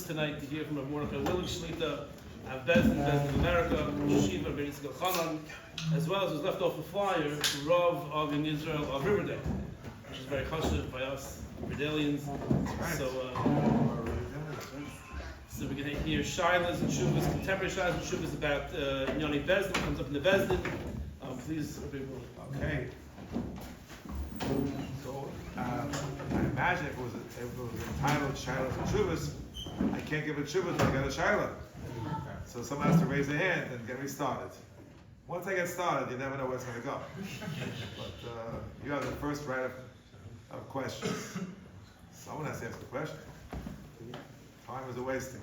Shabbos tonight to hear from a Mordechai Willig Shlita, Beis in America, Yeshiva, Beis Chanan, as well as was left off the flyer, Rav of in Israel of Riverdale, which is very chashuv by us Riverdalians. So we're going to hear Shailos Teshuvos, contemporary Shailos Teshuvos about Yoni Beis that comes up in the Beis. Please, okay. So I imagine if it was entitled Shailos Teshuvos, I can't give a Teshuvah until I get a Shaila. So someone has to raise their hand and get me started. Once I get started, you never know where it's going to go. But you have the first right of questions. Someone has to ask a question. Time is a wasting.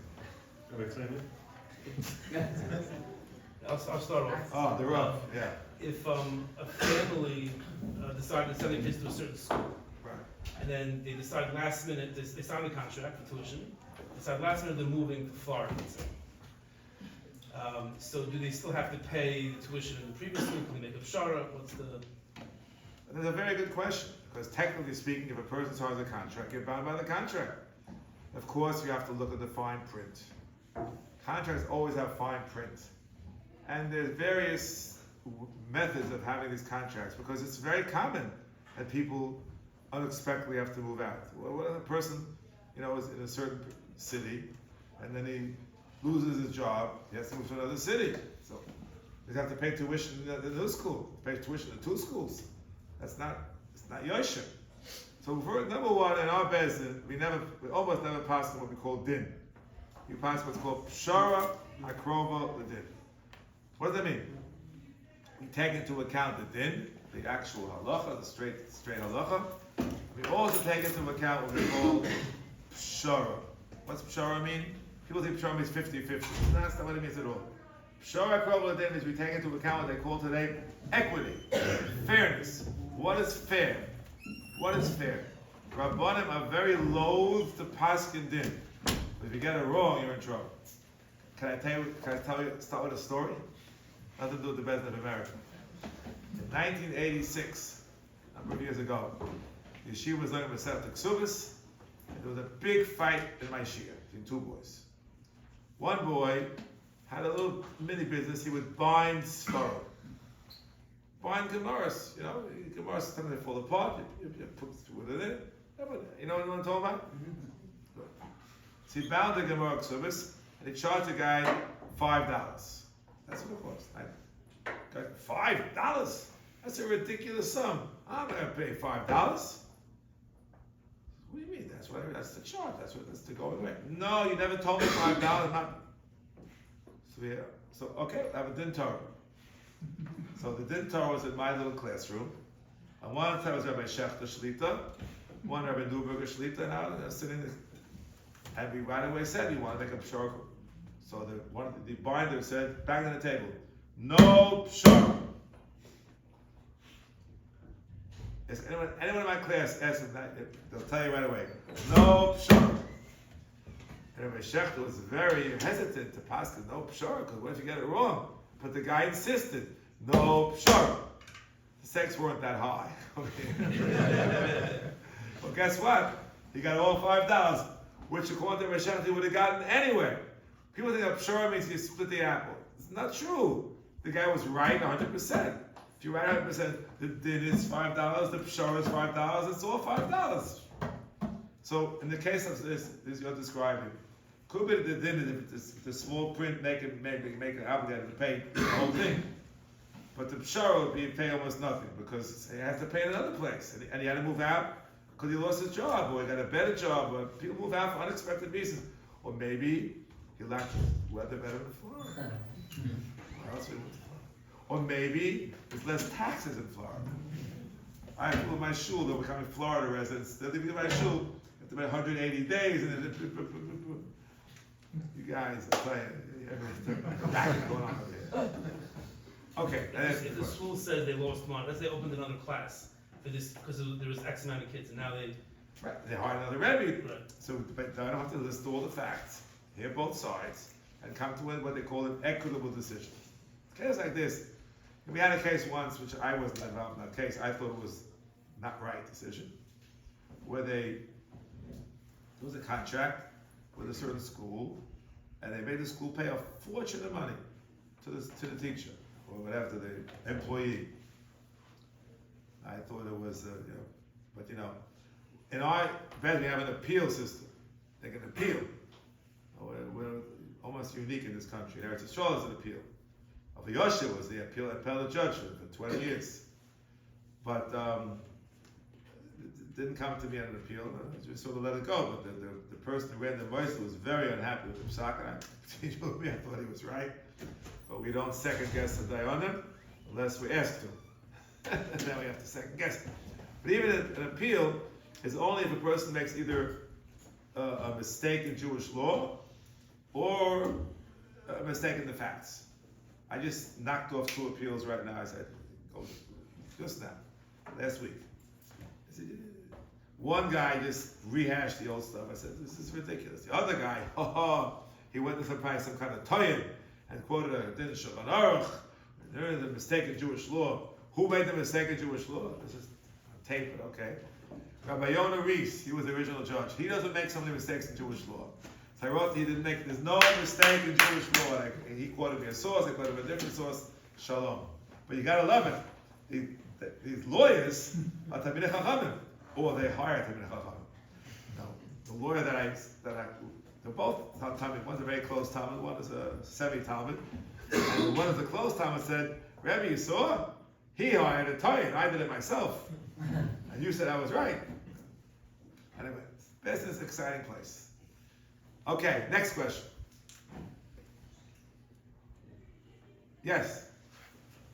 I'll start off. Oh, the rough, yeah. If a family decided to send their kids to a certain school, Right. and then they decide last minute, they sign a contract for tuition, decide last minute they're moving to Florida, let's say. So do they still have to pay the tuition in the previous school? Can they make a pshara? What's the... That's a very good question, because technically speaking, if a person signs a contract, you're bound by the contract. Of course, you have to look at the fine print. Contracts always have fine print. And there's various methods of having these contracts, because it's very common that people unexpectedly have to move out. Well, what if a person, is in a certain city, and then he loses his job, he has to move to another city. So they have to pay tuition in the new school, pay tuition in two schools. It's not Yosher. So for number one, in our Beis, we almost never pass what we call din. We pass what's called pshara akrova l'din. What does that mean? We take into account the din, the actual halacha, the straight halacha. We also take into account what we call pshara. What's pshara mean? People think pshara means 50-50. That's not what it means at all. Pshara akrova l'din means we take into account what they call today equity, fairness. What is fair? What is fair? Rabbanim are very loath to paskin din. If you get it wrong, you're in trouble. Can I tell you, start with a story? Nothing to do with the Beis of America. In 1986, a number of years ago, the yeshiva was learning Shailos Teshuvos, and there was a big fight in my yeshiva between two boys. One boy had a little mini business. He would bind svarim. Bind gemaras, gemaras sometimes they fall apart. You put it in. You know what I'm talking about? Good. So he bound the Gemara Ksubis and he charged the guy $5. That's what it was. $5? That's a ridiculous sum. I'm not going to pay $5. What do you mean? That's the charge. That's the going rate. No, you never told me $5. Not. So okay, I have a din Torah. So the din Torah was in my little classroom. And one time was Rabbi Shechter Shlita, one Rabbi Newberger Shlita, and I was sitting there. And we right away said we want to make a pshara. So the binder said, bang on the table, no pshara. Is anyone in my class asking that, they'll tell you right away, no pshara. And Rabbi Shechter was very hesitant to pass the no pshara, because what if you get it wrong? But the guy insisted, no pshara. The stakes weren't that high. Well, guess what? He got all $5, which according to Rabbi Shechter he would have gotten anyway. People think that pshara means you split the apple. It's not true. The guy was right 100%. If you're right 100%, the din is $5, the pshara is $5, it's all $5. So in the case of this you're describing, could be the din is if the small print make it obligated to pay the whole thing. But the pshara would be pay almost nothing because he has to pay in another place. And he had to move out because he lost his job or he got a better job. Or people move out for unexpected reasons. Or maybe he lacked weather better in Florida. Or else we went to Florida. Or maybe there's less taxes in Florida. I have people in my shul that are becoming Florida residents. They're living in my shul. Have to wait 180 days. And then you guys are playing. Everything's racket going on over here. Okay. If the school says they lost money, let's say they opened another class for this because there was X amount of kids, and now they hired another rebbe. Right. So, but I don't have to list all the facts, hear both sides, and come to what they call an equitable decision. A case like this, we had a case once, which I wasn't involved in that case. I thought it was not right decision, where there was a contract, with a certain school, and they made the school pay a fortune of money to the teacher or whatever, to the employee. I thought it was, but in our bed we have an appeal system. They can appeal. We're almost unique in this country. Eretz Yisrael is an appeal. Of Yosha was the appellate judge for 20 years. But it didn't come to me on an appeal. I just sort of let it go. But the person who ran the Beis was very unhappy with the psak, and I thought he was right. But we don't second guess the dayanim unless we ask to. And then we have to second guess. But even an appeal is only if a person makes either a mistake in Jewish law or a mistake in the facts. I just knocked off 2 appeals right now. I said, just now, last week. One guy just rehashed the old stuff. I said, this is ridiculous. The other guy, he went to some kind of toyin and quoted a din Shulchan Aruch. There is a mistake in Jewish law. Who made the mistake in Jewish law? This is on tape, but okay. Rabbi Yonah Rees, he was the original judge. He doesn't make so many mistakes in Jewish law. So I wrote, there's no mistake in Jewish law. He quoted me a source, I quoted him a different source. Shalom. But you gotta love it. These lawyers are Talmidei Chachamim, or they hire Talmidei Chachamim. No, the lawyer they're both Talmud. One's a very close Talmud, one is a semi-Talmud. And one of the close Talmud said, Rabbi, you saw? He hired a toyin. I did it myself. And you said I was right. Anyway, this is an exciting place. Okay, next question. Yes?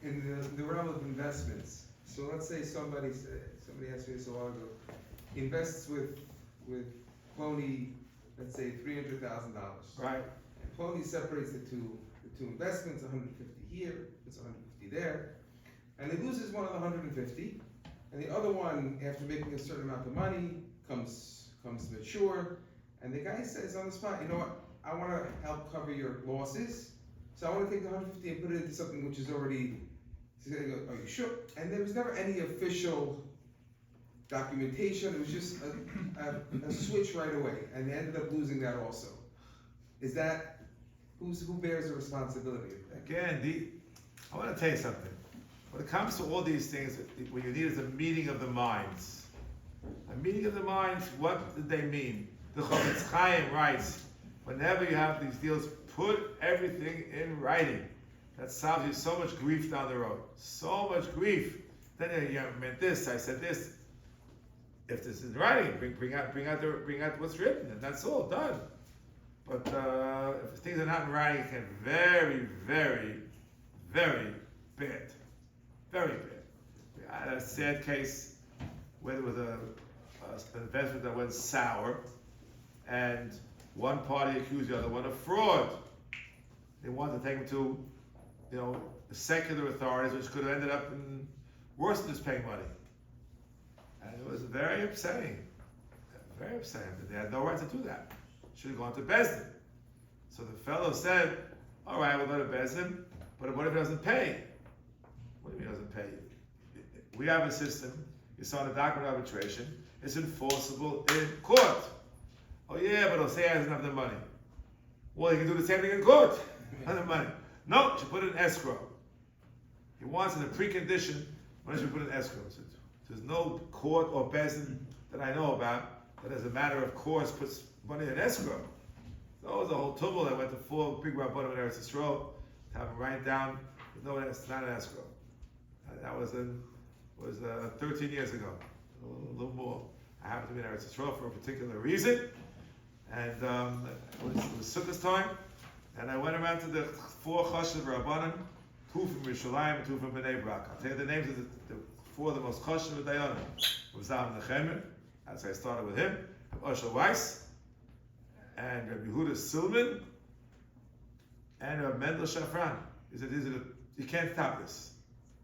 In the realm of investments, so let's say somebody asked me this a while ago, invests with Plony, let's say $300,000. Right. And Plony separates the two investments, 150 here, it's 150 there, and he loses one of the 150, and the other one, after making a certain amount of money, comes mature, and the guy says on the spot, you know what, I want to help cover your losses, so I want to take the 150 and put it into something which is already. He's going to go, are you sure? And there was never any official documentation. It was just a switch right away, and they ended up losing that also. Is that who bears the responsibility? Again, I want to tell you something. When it comes to all these things, what you need is a meeting of the minds. A meeting of the minds. What did they mean? The Chofetz Chaim writes, whenever you have these deals, put everything in writing. That solves you so much grief down the road. So much grief. Then you meant this, I said this. If this is in writing, bring out what's written, and that's all done. But if things are not in writing, it can be very, very, very bad. Very bad. I had a sad case where there was an investment that went sour, and one party accused the other one of fraud. They wanted to take him to, the secular authorities, which could have ended up in worse than just paying money. And it was very upsetting. Very upsetting. But they had no right to do that. Should have gone to Beis Din. So the fellow said, all right, we'll go to Beis Din, but what if he doesn't pay? What if he doesn't pay? We have a system. You sign a document of arbitration. It's enforceable in court. Oh yeah, but he'll say he doesn't have the money. Well, he can do the same thing in court. Have the money. No, you should put it in escrow. He wants in a precondition, when should put it in escrow? So there's no court or Beis Din that I know about that as a matter of course puts money in escrow. So it was a whole tumult. I went to 4 big rabbanim in Eretz Yisrael to have him write down. No, it's not an escrow. That was 13 years ago, a little more. I happened to be in Eretz Yisrael for a particular reason, and it was Sukkot time, and I went around to the 4 chashuv rabbanim, 2 from Yerushalayim, 2 from Bnei Brak. I'll tell you the names of the 4 of the most chashuv dayanim. It was Zalman Nechemim, that's why I started with him, Osher Weiss, and Rabbi Yehuda Silman, and Rabbi Mendel Shafran. He said, you can't top this.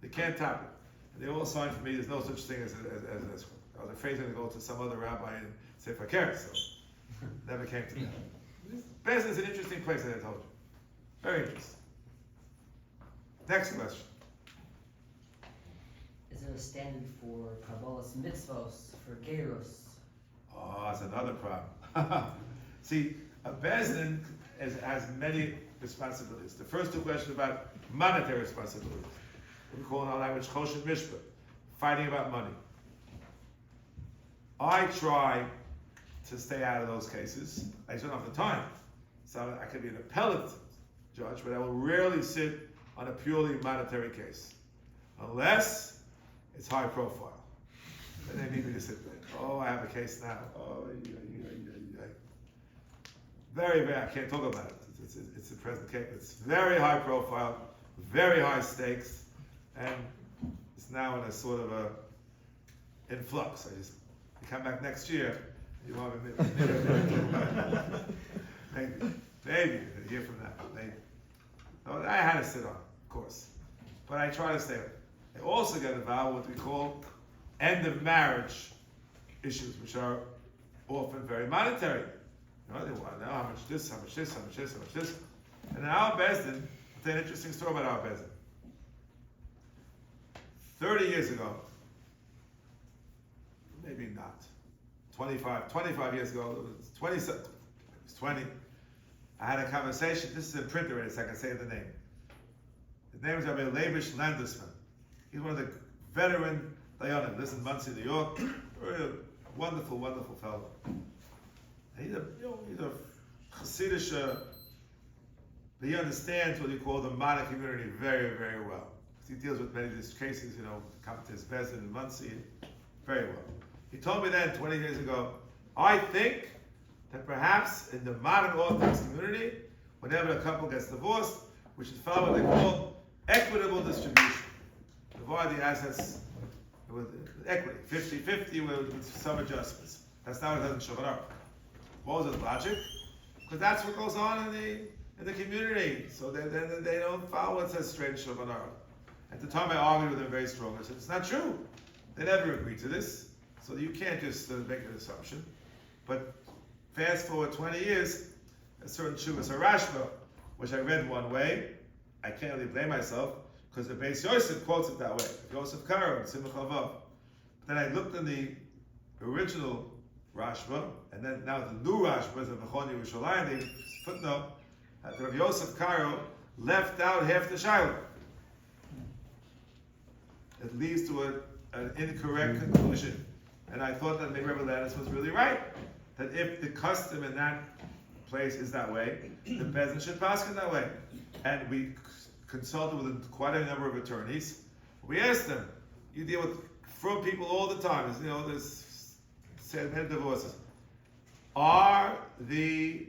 You can't top it. And they all signed for me, there's no such thing as an escrow. I was afraid to go to some other rabbi and say, if I care, so never came to that. Beis Din is an interesting place, as I told you. Very interesting. Next question. Is there a standard for Kabbalah's mitzvos, for gerus? Oh, that's another problem. See, A Beis has many responsibilities. The first two questions about monetary responsibilities. We call in our language choshen mishpah, fighting about money. I try to stay out of those cases. I just don't have the time. So I could be an appellate judge, but I will rarely sit on a purely monetary case. Unless it's high profile. Then they need me to sit there. Oh, I have a case now. Oh, very, very, I can't talk about it. It's a present case. It's very high profile, very high stakes, and it's now in a sort of a influx. You come back next year, you want to maybe a year from now, maybe. No, I had to sit on, of course, but I try to stay. I also get involved with what we call end of marriage issues, which are often very monetary. You know, they want to know how much this, how much this, how much this, how much this. And in our Beis Din, it's an interesting story about our Beis Din. 30 years ago, maybe not, 25 years ago, it was 20, I had a conversation, this is in print already, so I can say the name. His name is Rabbi Leibish Landesman. He's one of the veteran Dayanim, lives in Monsey, New York. Very wonderful, wonderful fellow. And he's a Hasidic, but he understands what you call the modern community very, very well. He deals with many of these cases, come to his Beis Din in Monsey, very well. He told me then, 20 years ago, I think that perhaps in the modern Orthodox community, whenever a couple gets divorced, we should follow what they call equitable distribution. Divide the assets with equity, 50-50 with some adjustments. That's not what it does in Shulchan Aruch. What was the logic? Because that's what goes on in the community. So they don't follow what says straight in Shulchan Aruch. At the time I argued with them very strongly. I said, it's not true. They never agreed to this. So you can't just make an assumption. But fast forward 20 years, a certain Shuvas Harashba, which I read one way, I can't really blame myself, because the Beis Yosef quotes it that way. Yosef Karo and Simcha Vav. Then I looked in the original Rashba, and then now the new Rashba is in Mechon Yerushalayim, the footnote, that Rav Yosef Karo left out half the Shiloh. It leads to an incorrect conclusion. And I thought that maybe Rabbi Landis was really right. That if the custom in that place is that way, the Beis Din should pass it that way. And we consulted with quite a number of attorneys. We asked them, you deal with fraud people all the time. There's many divorces. Are the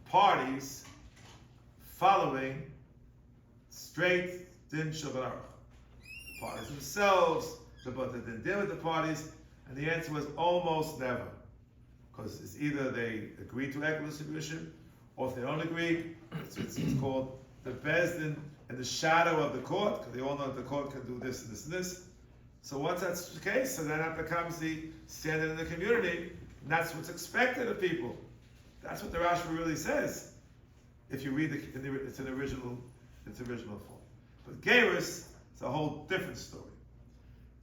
parties following straight Din Shulchan Aruch? The parties themselves, but they didn't deal with the parties, and the answer was almost never. Because it's either they agree to equitable distribution, or if they don't agree, it's called the Beis Din in the shadow of the court, because they all know that the court can do this and this and this. So once that's the case, so then that becomes the standard in the community, and that's what's expected of people. That's what the Rashba really says. If you read it's an original form. But Gerus, it's a whole different story.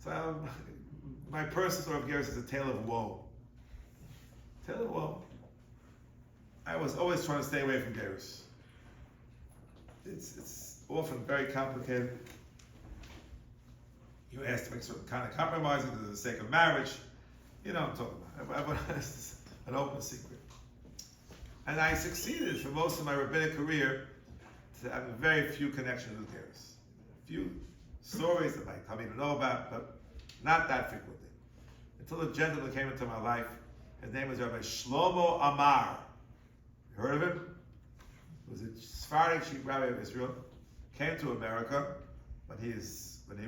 So my personal story of Gerus is a tale of woe. Tale of woe. I was always trying to stay away from Gerus. It's often very complicated. You ask to make certain kind of compromises for the sake of marriage. You know what I'm talking about. It's an open secret. And I succeeded for most of my rabbinic career to have very few connections with Gerus. A few stories that my Talmidim know about, but not that frequently. Until a gentleman came into my life. His name was Rabbi Shlomo Amar. You heard of him? He was a Sephardic chief rabbi of Israel. Came to America when he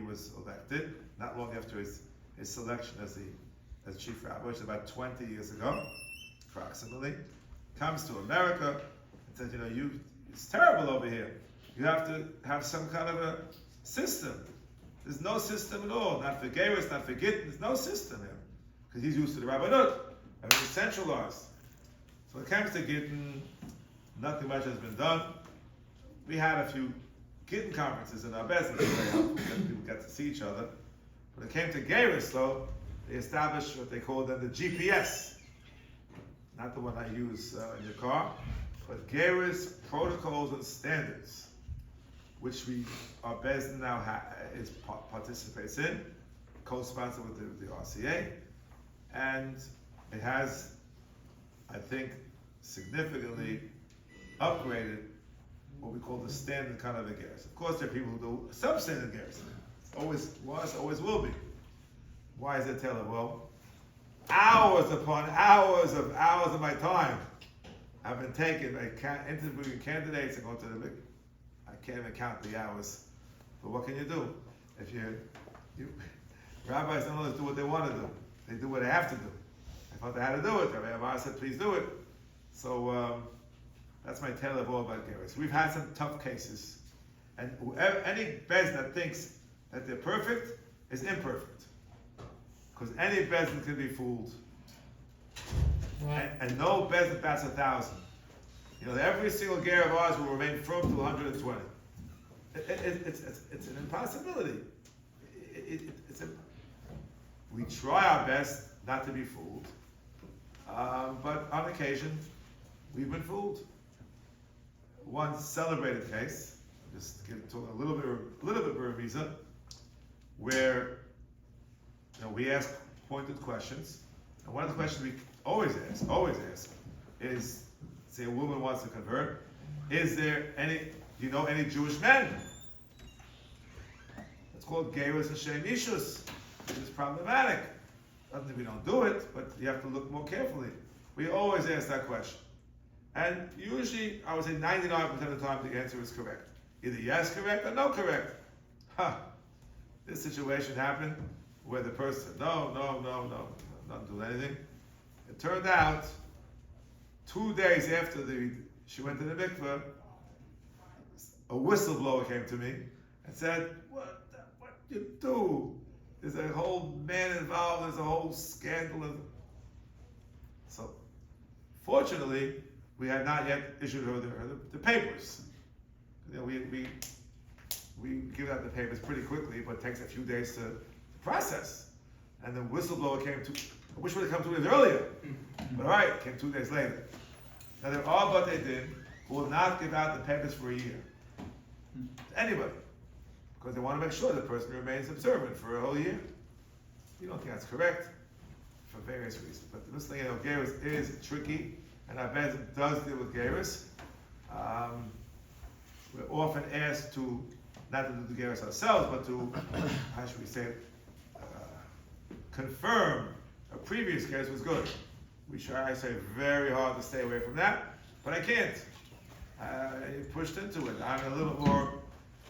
was elected, not long after his selection as chief rabbi, which is about 20 years ago, approximately. Comes to America and says, it's terrible over here. You have to have some kind of a system. There's no system at all. Not for Gerus, not for Gittin. There's no system here. Because he's used to the Rabbanut. Everything's centralized. So when it comes to Gittin, nothing much has been done. We had a few Gittin conferences in our Beis Din, very helpful. People got to see each other. When it came to Gerus, though, they established what they called then the GPS. not the one I use in the car, but Gerus Protocols and Standards, which our Beis now participates in, co-sponsored with the RCA, and it has, I think, significantly upgraded what we call the standard kind of a Gerus. Of course, there are people who do substandard Gerus. Always was, always will be. Why is that, Taylor? Well, hours upon hours of my time have been taken by interviewing candidates and going to the big. I can't even count the hours. But what can you do? If rabbis don't always do what they want to do. They do what they have to do. I thought they had to do it. Rabbi Amar said, please do it. So that's my tale of all about Gerus. We've had some tough cases. And any Beis that thinks that they're perfect is imperfect. Because any Beis can be fooled. And no Beis that bats 1,000. Every single ger of ours will remain firm to 120. It's an impossibility. We try our best not to be fooled, but on occasion we've been fooled. One celebrated case, just talk a little bit Visa, where we ask pointed questions, and one of the questions we always ask is, say a woman wants to convert, do you know any Jewish men? It's called Gerus and Sheimishus, which is problematic. Doesn't mean we don't do it, but you have to look more carefully. We always ask that question. And usually, I would say 99% of the time, the answer is correct. Either yes correct or no correct. This situation happened where the person said, no, not doing anything. It turned out, 2 days after she went to the mikveh, a whistleblower came to me and said, what you do? There's a whole man involved, there's a whole scandal. So, fortunately, we had not yet issued her the papers. We give out the papers pretty quickly, but it takes a few days to process. And the whistleblower came I wish it would have come 2 days earlier. But all right, it came 2 days later. Now there are but they did who will not give out the papers for a year. Anybody. Because they want to make sure the person remains observant for a whole year. We don't think that's correct for various reasons. But this thing, Gerus is tricky, and our Beis does deal with Gerus. We're often asked to, not to do the Gerus ourselves, but to, how should we say it, confirm a previous Gerus was good. We try, I say, very hard to stay away from that, but I can't. Pushed into it. I'm a little more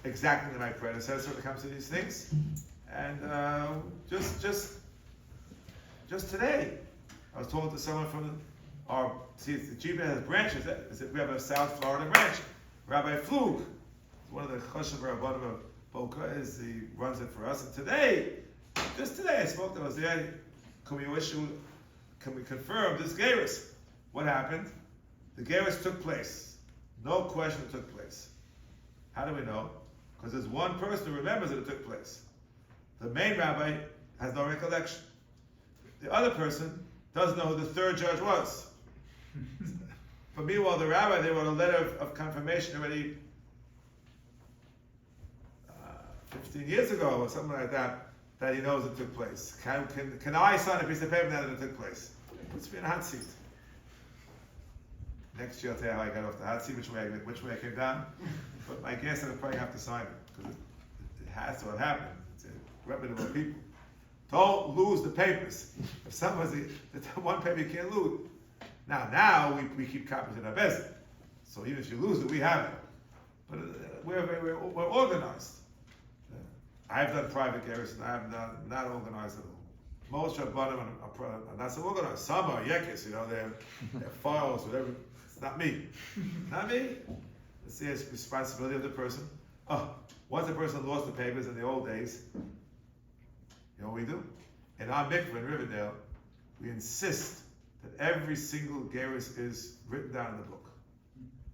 exacting than my predecessor when it comes to these things. And just today, I was talking to someone from the GBA has branches. We have a South Florida branch. Rabbi Flug, one of the Choshev Rabbanim of Boca, runs it for us. And just today, I spoke to him. I was there. Can we confirm this Gerus? What happened? The Gerus took place. No question it took place. How do we know? Because there's one person who remembers that it took place. The main rabbi has no recollection. The other person doesn't know who the third judge was. But meanwhile, the rabbi, they wrote a letter of confirmation already 15 years ago or something like that he knows it took place. Can I sign a piece of paper now that it took place? It puts me in a hot seat. Next year I'll tell you how I got off the hot seat, which way I came down. But my guess is I probably have to sign it, because it has to have happened. It's a reputable people. Don't lose the papers. If someone's the one paper you can't lose. Now we keep copies in our Beis. So even if you lose it, we have it. But we're organized. I've done private Gerus, and I have not organized at all. Most Rabbanim are not so organized. Some are yekis, they're files, whatever. It's not me. Not me. It's the responsibility of the person. Once the person lost the papers in the old days, you know what we do? In our mikveh in Riverdale, we insist that every single Gerus is written down in the book.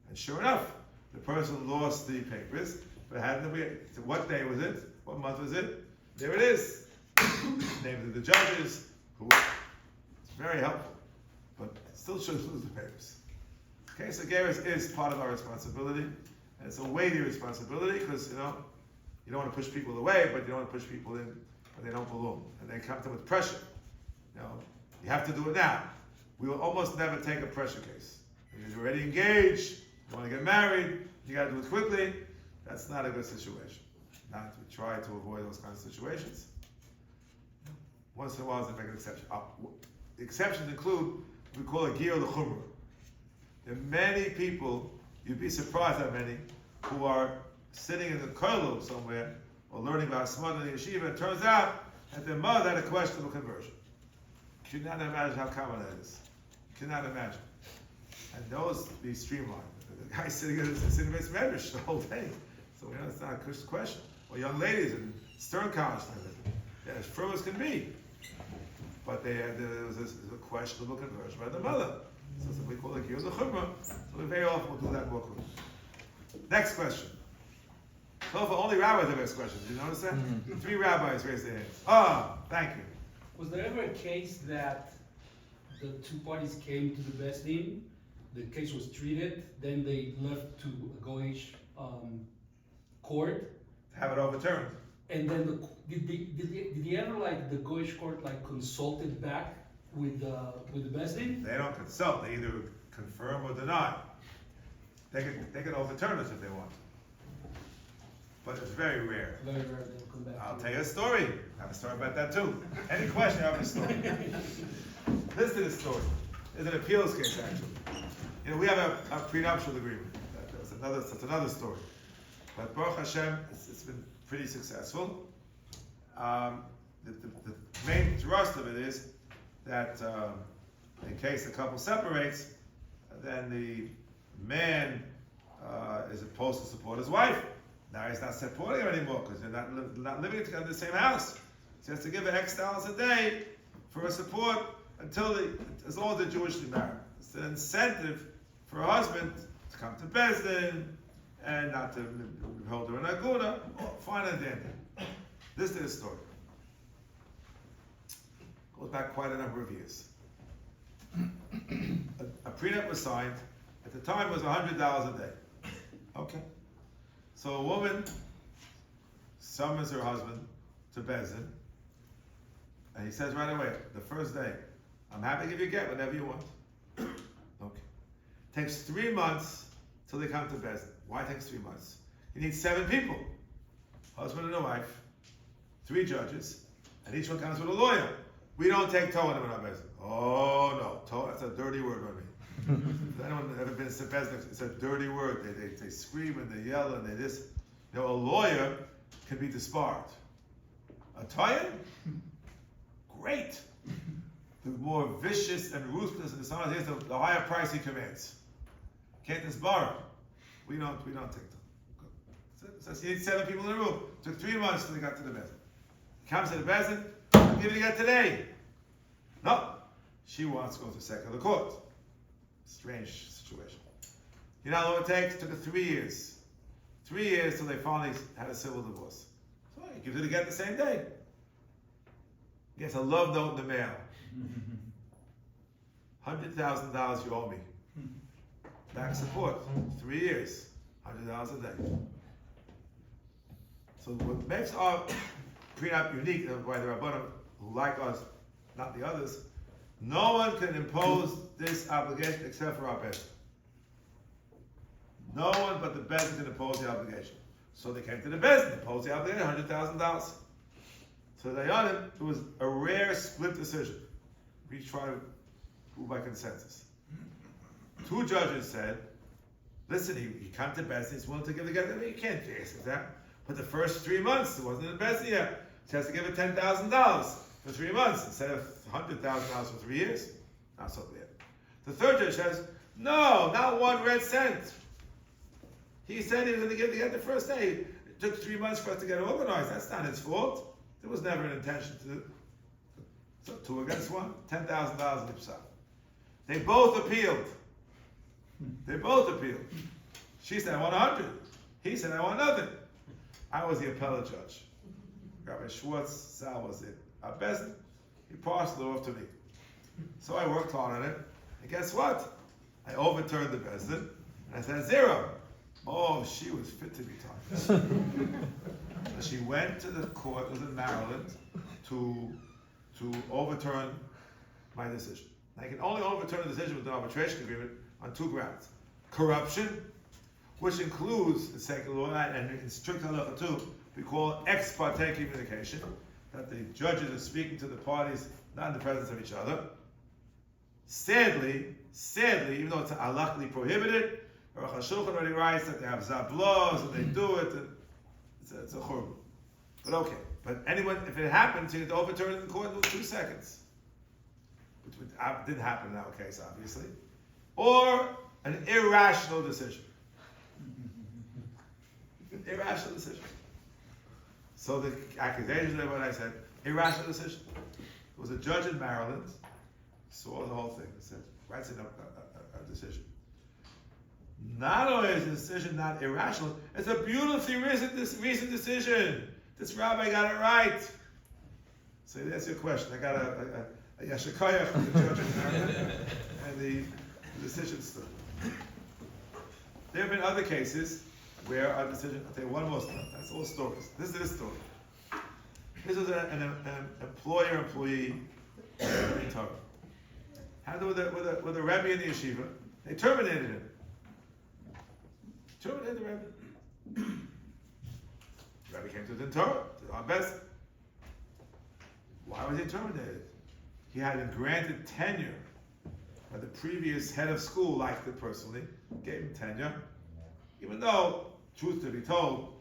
And sure enough, the person lost the papers, but what day was it? What month was it? There it is. Names of the judges. It's very helpful. but still shouldn't lose the papers. Okay, so Geras is part of our responsibility, and it's a weighty responsibility because you don't want to push people away, but you don't want to push people in where they don't belong, and they come to with pressure. You have to do it now. We will almost never take a pressure case. Because you're already engaged, you want to get married, you got to do it quickly. That's not a good situation. Not to try to avoid those kinds of situations. Once in a while, they make an exception. The exceptions include what we call a giyur l'chumra. There are many people, you'd be surprised how many, who are sitting in the kollel somewhere or learning about Asmad in the yeshiva. It turns out that their mother had a questionable conversion. You cannot imagine how common that is. You cannot imagine. And those be streamlined. The guy sitting in Beis Medrash the whole day. So it's not a question. Or young ladies in Stern College, they're as firm as can be. But there was a questionable conversion by the mother. So we call it giyur l'chumra. So we very often will do that more quickly. Next question. So for only rabbis have asked questions. Did you notice that? 3 rabbis raised their hands. Thank you. Was there ever a case that the two parties came to the Beis Din, the case was treated, then they left to a Goyish court, Have it overturned. and then did they ever the Goyish court consulted back with the Beis Din? They don't consult. They either confirm or deny. They can overturn us if they want. But it's very rare. Very rare they'll come back. I'll tell you a story. I have a story about that too. Any question, I have a story. Listen to this story. It's an appeals case, actually. We have a prenuptial agreement. That's another story. But Baruch Hashem, it's been pretty successful. The main thrust of it is that in case the couple separates, then the man is supposed to support his wife. Now he's not supporting her anymore because they're not living together in the same house. So he has to give her X dollars a day for her support as long as they're Jewishly married. It's an incentive for a husband to come to Beis Din and not to hold her in Aguna. Fine and dandy. This is the story. Goes back quite a number of years. A prenup was signed. At the time, it was $100 a day. Okay. So a woman summons her husband to Beis Din, and he says right away, the first day, I'm happy to give you a get whenever you want. Okay. Takes 3 months till they come to Beis Din. Why takes 3 months? You need 7 people. Husband and a wife, 3 judges, and each one comes with a lawyer. We don't take Torah in our Beis Din. Oh no, Torah, that's a dirty word on me. Has anyone ever been to Beis Din? It's a dirty word. They scream and they yell and they this. A lawyer can be disbarred. A Toyin? Great. The more vicious and ruthless and dishonest he is, the higher price he commands. Can't disbar him. We don't take them. So you need 7 people in the room. Took 3 months till they got to the Beis Din. Comes to the Beis Din, I'll give it again today. No. She wants to go to secular court. Strange situation. You know how long it takes? It took her 3 years. 3 years till they finally had a civil divorce. So he gives it again the same day. Gets a love note in the mail. $100,000 you owe me. Back support. 3 years. $100 a day. So what makes our prenup unique, why the Rabbanim who like us, not the others, no one can impose this obligation except for our Beis Din. No one but the Beis Din can impose the obligation. So they came to the Beis Din, imposed the obligation, $100,000. So Dayanim, it was a rare split decision. We try to move by consensus. 2 judges said, listen, he came to Beis Din, he's willing to give the get. I mean, you can't ask that. But the first 3 months, it wasn't in Beis Din yet. He has to give it $10,000 for 3 months instead of $100,000 for 3 years. Not so bad. The third judge says, no, not 1 red cent. He said he was going to give the get the first day. It took 3 months for us to get organized. That's not his fault. There was never an intention to do. So 2 against 1, $10,000 in Ipsach. They both appealed. She said, I want 100. He said, I want nothing. I was the appellate judge. Rabbi Schwartz, Sal was it. Our best, he passed it off to me. So I worked hard on it. And guess what? I overturned the Beis Din, and I said 0. Oh, she was fit to be taught. So she went to the court, it was in Maryland, to overturn my decision. I can only overturn a decision with an arbitration agreement on 2 grounds. Corruption, which includes the secular law, and in strict halacha too, we call ex parte communication, that the judges are speaking to the parties not in the presence of each other. Sadly, even though it's halachically prohibited, Aruch HaShulchan already writes that they have zablos and they do it, and it's a churban. But okay, but anyone, if it happens, you get to overturn it in court in 2 seconds. Which didn't happen in our case, obviously. Or an irrational decision. Irrational decision. So the accusation of what I said, irrational decision. There was a judge in Maryland, saw the whole thing, said, writes in a decision. Not only is the decision not irrational, it's a beautifully recent decision. This rabbi got it right. So that's your question. I got a yashikaya from the judge in Maryland, and the decision stood. There have been other cases where our decision, I'll tell you one more story. That's all stories. This is this story. This was an employer-employee in Torah. Had to do with a Rebbe in the yeshiva. They terminated him. Terminated the Rebbe. The Rebbe came to the Torah, did our best. Why was he terminated? He had been granted tenure by the previous head of school, liked it personally, gave him tenure, even though, truth to be told,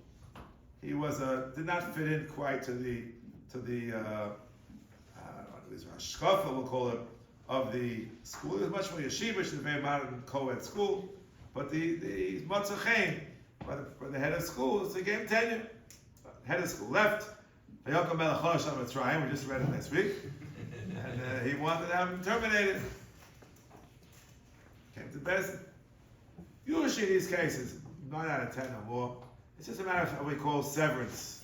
he was did not fit in quite to the shkafa, we'll call it, of the school. It was much more yeshivish, the very modern co-ed school, but the matzachem by the head of school, so he gave him tenure. Head of school left. We just read it next week, and he wanted to have him terminated. Came to Beis. Usually in these cases, 9 out of 10 or more, it's just a matter of what we call severance.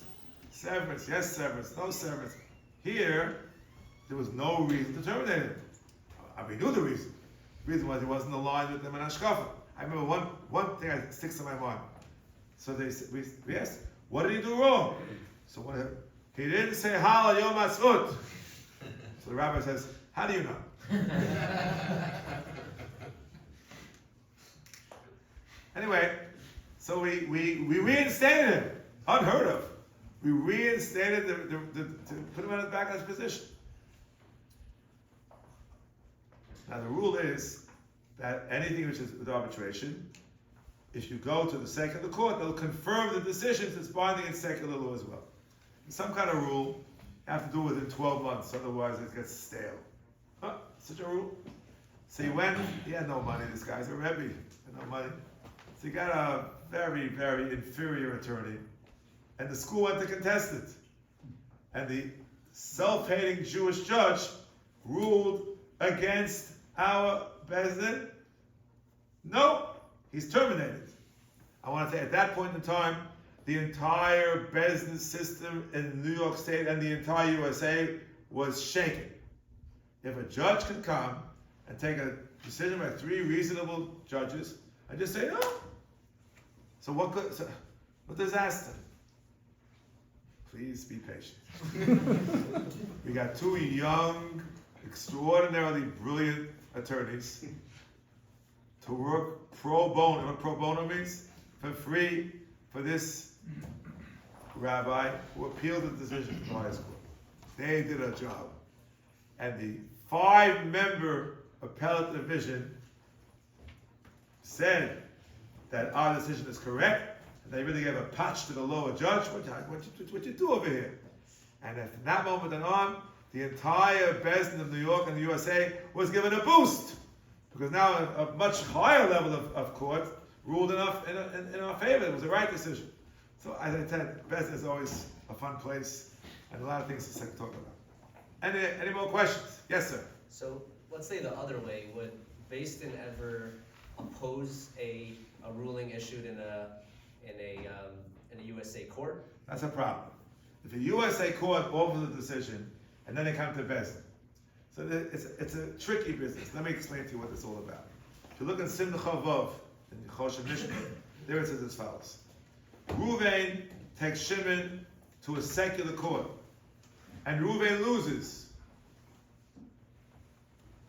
Severance, yes, severance, no severance. Here, there was no reason to terminate him. We knew the reason. The reason was he wasn't aligned with them in Ashkafa. I remember one thing that sticks in my mind. So we asked, what did he do wrong? So he didn't say Hal Yom Asut. So the rabbi says, how do you know? Anyway, so we reinstated him. Unheard of. We reinstated to put him back in his position. Now the rule is that anything which is with arbitration, if you go to the secular court, they'll confirm the decisions. It's binding in secular law as well. In some kind of rule, you have to do it within 12 months, otherwise it gets stale. Huh? Such a rule. So he went, he had no money, this guy's a Rebbe, he had no money. So he got a very, very inferior attorney, and the school went to contest it. And the self-hating Jewish judge ruled against our Beis Din. No, he's terminated. I want to say at that point in time, the entire Beis Din system in New York State and the entire USA was shaken. If a judge can come and take a decision by 3 reasonable judges and just say no, so what disaster? Please be patient. We got 2 young, extraordinarily brilliant attorneys to work pro bono. What pro bono means? For free for this rabbi who appealed the decision to the highest court. They did a job. And the 5-member appellate division said that our decision is correct, and they really gave a patch to the lower judge. What you do over here? And from that moment on, the entire Beis Din of New York and the USA was given a boost, because now a much higher level of court ruled in our favor. It was the right decision. So as I said, Beis Din is always a fun place, and a lot of things to talk about. Any more questions? Yes, sir. So let's say the other way, would Beis Din ever oppose a ruling issued in a USA court? That's a problem. If a USA court offers a decision and then they come to Beis Din, So it's a tricky business. Let me explain to you what it's all about. If you look in Simcha Vav, in Choshen Mishnah, there it says as follows. Ruvain takes Shimon to a secular court, and Ruvain loses.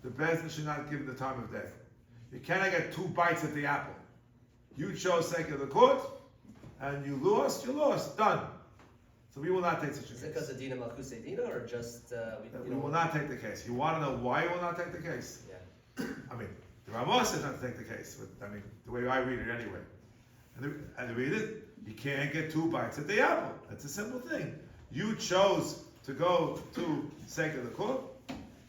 The Beis should not give him the time of day. You cannot get 2 bites at the apple. You chose secular court, and you lost, done. So we will not take such a case. Is it because of Dina Malchus Dina, or just We will not take the case. You want to know why you will not take the case? Yeah. I mean, the Rambam says not to take the case, but I mean, the way I read it anyway. And to read it, you can't get 2 bites at the apple. That's a simple thing. You chose to go to secular court.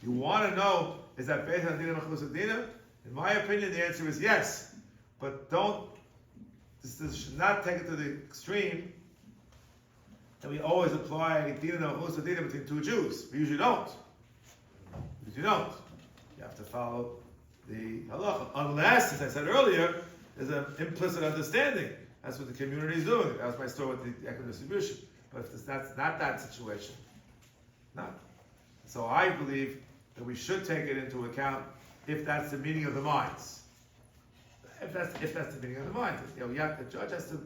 You want to know, is that based on Dina Malchus Dina? In my opinion, the answer is yes. But this should not take it to the extreme that we always apply Dina Malchus Dina between 2 Jews. We usually don't. You have to follow the halacha. Unless, as I said earlier, there's an implicit understanding. That's what the community is doing. That was my story with the equitable distribution. But if that's not that situation, not. So I believe that we should take it into account if that's the meaning of the minds. If that's the meaning of the mind. The judge has to.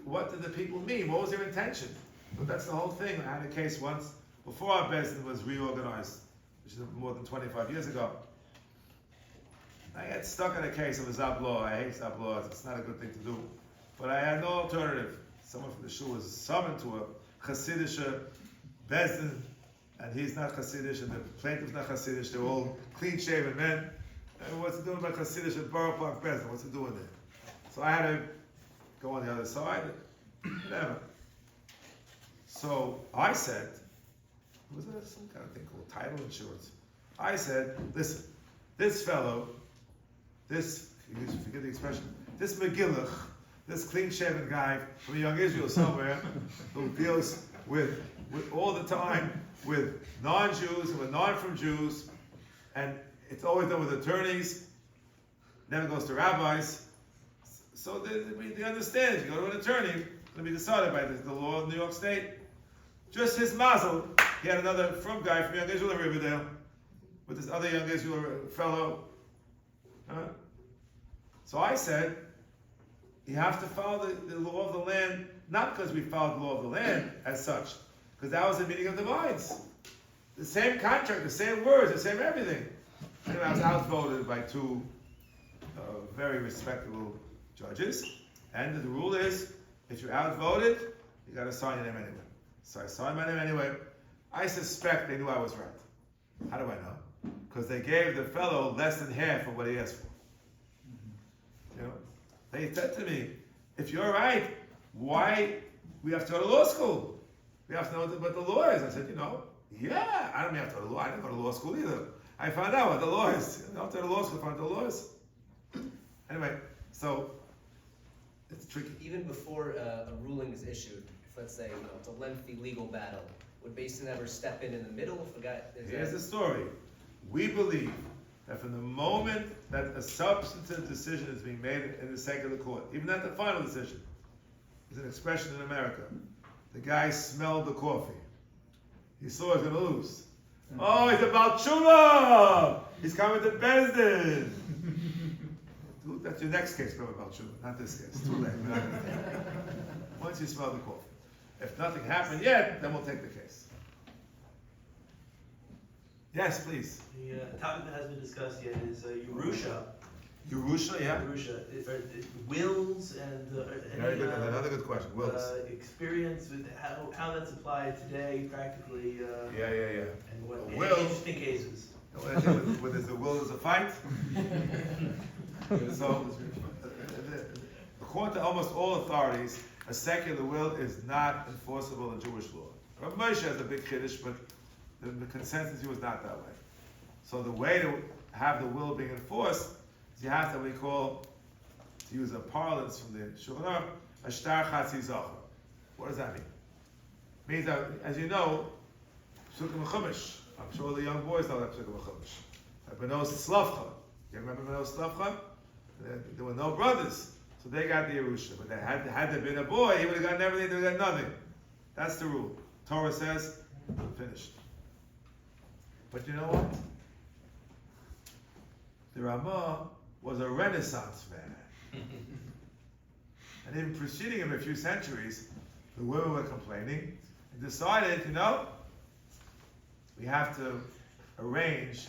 What did the people mean? What was their intention? But that's the whole thing. I had a case once before our Beis was reorganized, which is more than 25 years ago. I got stuck in a case of a Zablaw. I hate Zablaws. It's not a good thing to do. But I had no alternative. Someone from the shul was summoned to a Hasidic Beis Din, and he's not Hasidic, and the plaintiff's not Hasidic. They're all clean-shaven men. And what's it doing about Hasidic at Borough Park Beis Din? What's it doing there? So I had to go on the other side. Whatever. So I said, was there some kind of thing called title insurance? I said, listen, this fellow, forget the expression, this Megillach, this clean-shaven guy from Young Israel somewhere, who deals with all the time with non-Jews and with non-from Jews, and it's always done with attorneys, never goes to rabbis. So they understand, if you go to an attorney, it's going to be decided by the law of New York State. Just his mazel, he had another from guy from Young Israel in Riverdale, with this other Young Israel fellow. So I said, you have to follow the law of the land, not because we followed the law of the land as such, because that was the meaning of the minds. The same contract, the same words, the same everything. Anyway, I was outvoted by 2 very respectable judges, and the rule is, if you're outvoted, you got to sign your name anyway. So I signed my name anyway. I suspect they knew I was right. How do I know? Because they gave the fellow less than half of what he asked for. They said to me, if you're right, why we have to go to law school? We have to know what the law is. I said, yeah, I don't have to go to law. I didn't go to law school either. I found out what the law is. I don't have to go to law school to find out what the law is. Anyway, so it's tricky. Even before a ruling is issued, let's say it's a lengthy legal battle, would Beis Din ever step in the middle if a guy? Here's the story. We believe that from the moment that a substantive decision is being made in the secular court, even not the final decision, is an expression in America. The guy smelled the coffee. He saw he's going to lose. Oh, he's about tshuva! He's coming to Beis Din! That's your next case, Rabbi Balshuva, not this case. Too late. Once you smell the coffee. If nothing happened yet, then we'll take the case. Yes, please. The topic that hasn't been discussed yet is Yerusha. Yerusha, yeah. Yerusha. Wills and Very good. Another good question. Wills. Experience with how that's applied today, practically. Yeah. And what interesting cases. When there's a will, there's a fight. So, according to almost all authorities, a secular will is not enforceable in Jewish law. Rav Moshe has a big kiddush, but the consensus was not that way. So the way to have the will being enforced is you have to, we call, to use a parlance from the Shulchan Aruch, a shtar chatzi zacha. What does that mean? It means that, as you know, Psukim Chumash. I'm sure the young boys know that Psukim Chumash. Benos Slavcha. You remember Benos Slavcha? There were no brothers, so they got the Yerusha. But had there been a boy, he would have gotten everything, they would have gotten nothing. That's the rule. Torah says, finished. But you know what? the Ramah was a Renaissance man. And even preceding him a few centuries, the women were complaining and decided, we have to arrange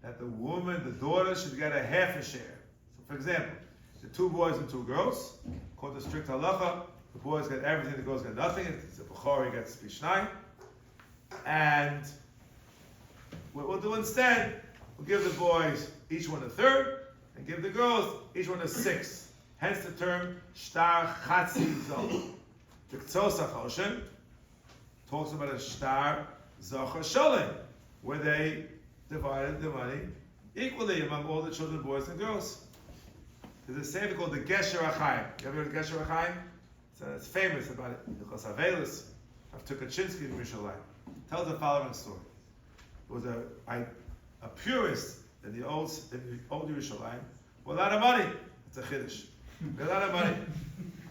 that the woman, the daughter, should get a half a share. So, for example, the 2 boys and 2 girls, according to strict halacha, the boys get everything, the girls get nothing. It's a Bechor, he gets Pishnai. And what we'll do instead, we'll give the boys each one a third, and give the girls each one a sixth. Hence the term Shtar Chatzi Zoch. The Ktsos HaChoshen talks about a Shtar Zoch HaSholem, where they divided the money equally among all the children, boys and girls. There's a saying called the Gesher HaChaim. You ever heard of Gesher HaChaim? It's famous about it. Because Avelis of Tukachinsky in Mishalai tells the following story. There was a purist in the old Yerushalayim with a lot of money. It's a chiddush. With a lot of money.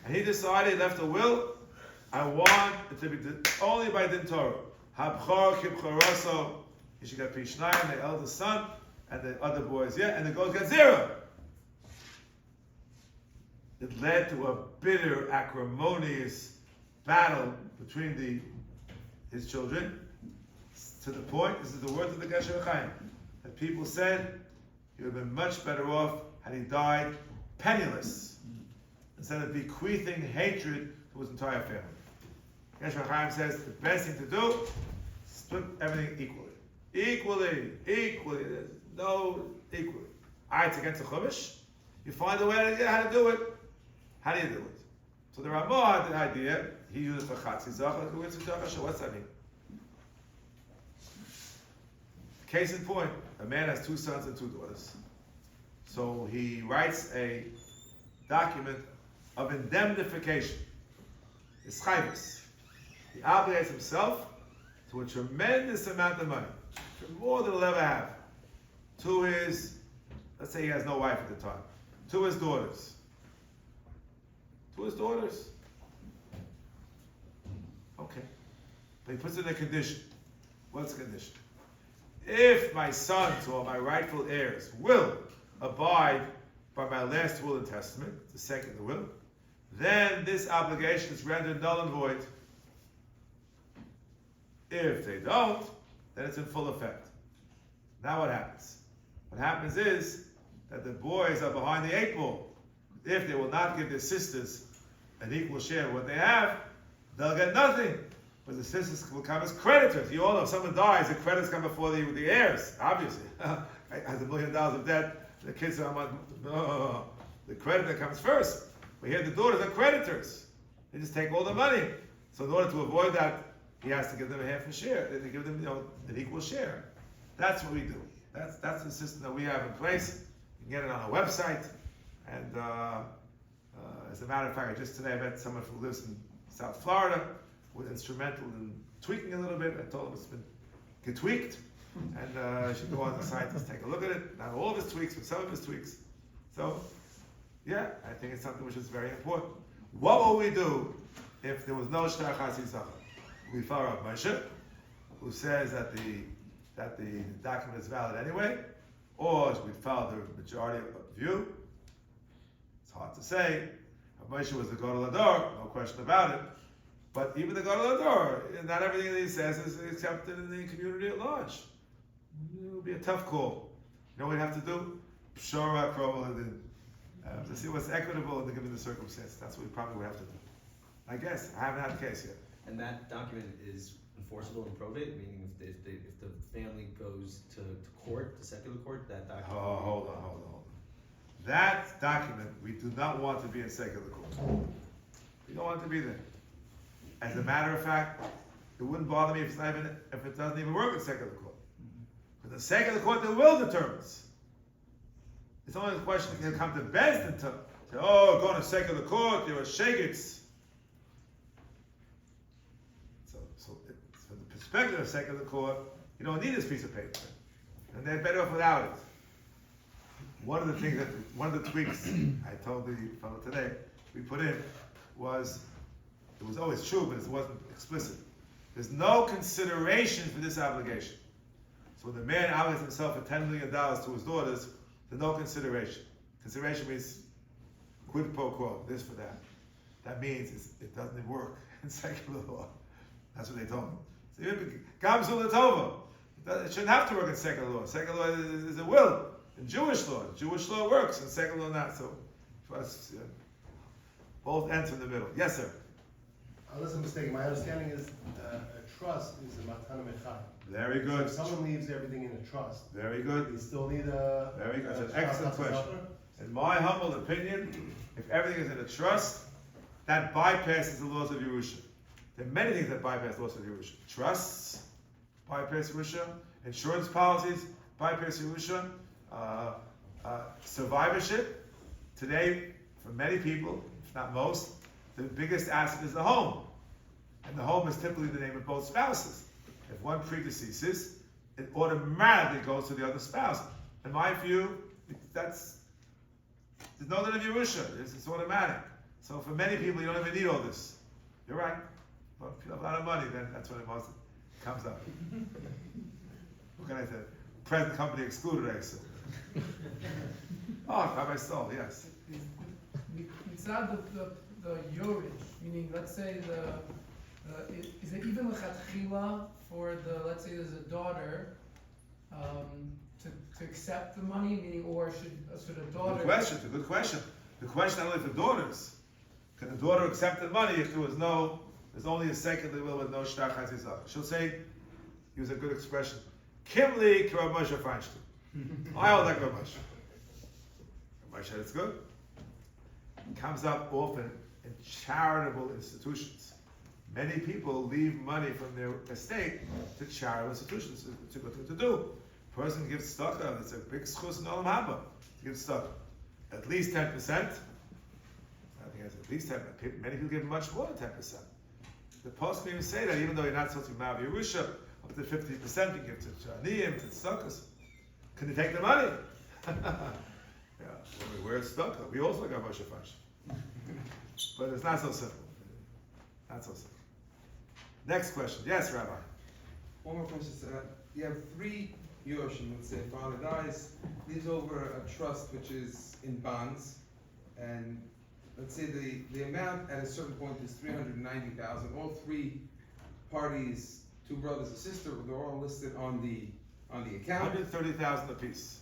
And he decided, he left a will, I want it to be only by Din Torah. Habchor kibchoroso. He should get Pishnayim, the eldest son, and the other boys, and the girls get 0. It led to a bitter, acrimonious battle between his children, to the point, this is the words of the Gesher HaChaim, that people said he would have been much better off had he died penniless, instead of bequeathing hatred to his entire family. Gesher HaChaim says the best thing to do, split everything equally. Equally. There's no equally. It's against the Chumash. You find a way how to do it. How do you do it? So the Ramah had the idea, he used the Chatzi Zoch, what's that mean? Case in point, a man has 2 sons and 2 daughters. So he writes a document of indemnification. It's chayvus. He obligates himself to a tremendous amount of money, more than he'll ever have, to his, let's say he has no wife at the time, to his daughters. Okay. But he puts in a condition. What's the condition? If my sons or my rightful heirs will abide by my last will and testament, the second will, then this obligation is rendered null and void. If they don't, then it's in full effect. Now what happens? What happens is that the boys are behind the 8 ball. If they will not give their sisters an equal share of what they have, they'll get nothing. But the sisters will come as creditors. You all know, if someone dies, the creditors come before the heirs, obviously. Has $1 million of debt, the kids are no. The creditor comes first. But here the daughters are creditors. They just take all the money. So in order to avoid that, he has to give them a half a share. They give them, an equal share. That's what we do. That's the system that we have in place. You can get it on our website. And as a matter of fact, just today I met someone who lives in South Florida, was instrumental in tweaking a little bit. I told him it's been tweaked, and you should go on the site and take a look at it. Not all of his tweaks, but some of his tweaks. So, I think it's something which is very important. What will we do if there was no Shtar Chatzi Zoch? We follow Rav Moshe, who says that the document is valid anyway, or we follow the majority view. It's hard to say. Rav Moshe was the Gadol Hador, no question about it. But even the Gadol Hador, not everything that he says is accepted in the community at large. It would be a tough call. You know what we have to do? Pshara, to see what's equitable in the given the circumstance. That's what we probably would have to do. I guess. I haven't had a case yet. And that document is enforceable in probate, meaning if the family goes to court, to secular court, that document... Hold on. That document, we do not want to be in secular court. We don't want it to be there. As a matter of fact, it wouldn't bother me if it doesn't even work in secular court. But in secular court, the will determines. It's only a question can come to Beis and say, go to secular court, you're a shegitz. So from the perspective of secular court, you don't need this piece of paper. And they're better off without it. One of the tweaks I told the fellow today, we put in was, it was always true, but it wasn't explicit. There's no consideration for this obligation. So when the man obligates himself for $10 million to his daughters, there's no consideration. Consideration means quid pro quo, this for that. That means it doesn't work in secular law. That's what they told me. So, Gamzul Tova. It shouldn't have to work in secular law. Secular law is a will. In Jewish law works, and secular law not. So, for us, both ends in the middle. Yes, sir. Unless I'm mistaken, my understanding is a trust is a matana mechai. Very So good. if someone leaves everything in a trust, Very good. you still need a. Very good. That's an trust excellent question. officer? In my humble opinion, if everything is in a trust, that bypasses the laws of Yerusha. There are many things that bypass laws of Yerusha. Trusts bypass Yerusha. Insurance policies bypass Yerusha. Survivorship. Today, for many people, if not most, the biggest asset is the home. And the home is typically the name of both spouses. If one predeceases, it automatically goes to the other spouse. In my view, there's no need of Yerusha. It's automatic. So for many people, you don't even need all this. You're right. But if you have a lot of money, then that's when it most comes up. What can I say? Present company excluded, I assume. Oh, Rabbi Stoll, yes. It's not the Yorish, meaning let's say is it even lechatchila for let's say there's a daughter to accept the money, meaning or should a daughter? Good question. It's a good question. The question not only for daughters. Can the daughter accept the money if there's only a secular will with no shtar chazizah? She'll say, use a good expression, Kimli Rav Moshe Feinstein. I hold like Rav Moshe. Rav Moshe, it's good. It comes up often in charitable institutions. Many people leave money from their estate to charitable institutions. It's a good thing to do. Person gives tzedakah, it's a big schus in Olam Haba to give tzedakah. At least 10%. I think it's at least 10%. Many people give much more than 10%. The post even say that even though you're not supposed to marry Yerusha, up to 50% you give to Chaniyim, to tzedakahs. Can you take the money? Yeah, we're tzedakah. We also got Moshe Feinstein. But it's not so simple. Not so simple. Next question. Yes, Rabbi. One more question. You have three Yoshim. Let's say father dies, leaves over a trust which is in bonds, and let's say the amount at a certain point is $390,000. All three parties, two brothers and sister, they're all listed on the account. $130,000 apiece.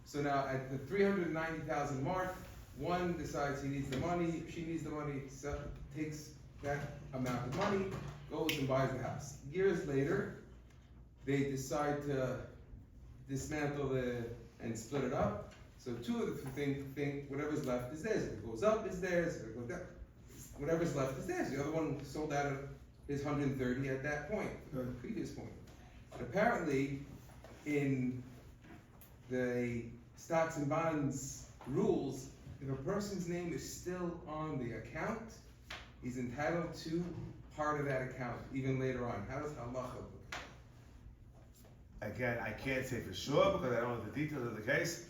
So now at the $390,000 mark, one decides he needs the money, she needs the money, so takes that amount of money, goes and buys the house. Years later, they decide to dismantle and split it up. So two of the think whatever's left is theirs. If it goes up, it's theirs. If it goes down, whatever's left is theirs. The other one sold out of his 130 at that point, the previous point. But apparently, in the stocks and bonds rules, if a person's name is still on the account, he's entitled to part of that account, even later on. How does halacha look? Again, I can't say for sure because I don't know the details of the case.